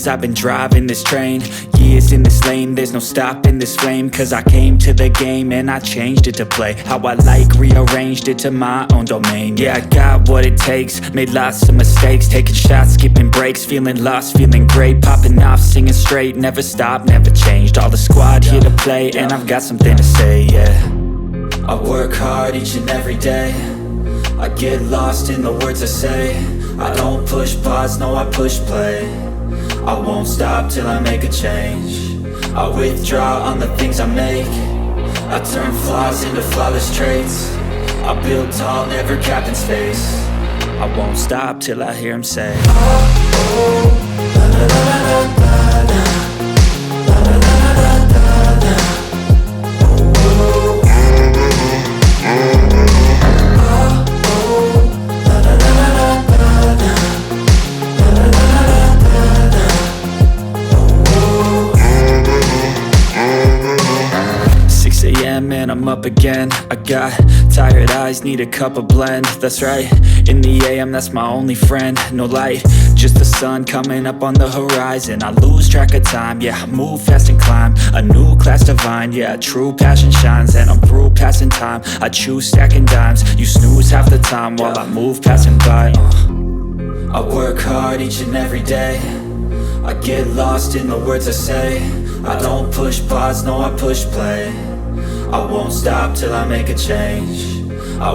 years I've been driving this train, years in this lane, there's no stopping this flame. Cause I came to the game and I changed it to play how I like, rearranged it to my own domain. Yeah, I got what it takes, made lots of mistakes, taking shots, skipping breaks, feeling lost, feeling great, popping off, singing straight, never stopped, never changed. All the squad here to play, and I've got something to say, yeah. I work hard each and every day, I get lost in the words I say. I don't push pause, no, I push play. I won't stop till I make a change. I withdraw on the things I make, I turn flaws into flawless traits. I build tall, never capped in space. I won't stop till I hear him say, oh, oh, la la la la la la, la la la la la la, oh, oh, la la la la la la, la la la la la la, oh, oh. 6 a.m. and I'm up again. I got tired eyes, need a cup of blend. That's right, in the AM, that's my only friend. No light, just the sun coming up on the horizon. I lose track of time, yeah, I move fast and climb a new class divine, yeah, true passion shines. And I'm through passing time, I choose stacking dimes. You snooze half the time while I move passing by. I work hard each and every day, I get lost in the words I say. I don't push pause, no, I push play. I won't stop till I make a change. I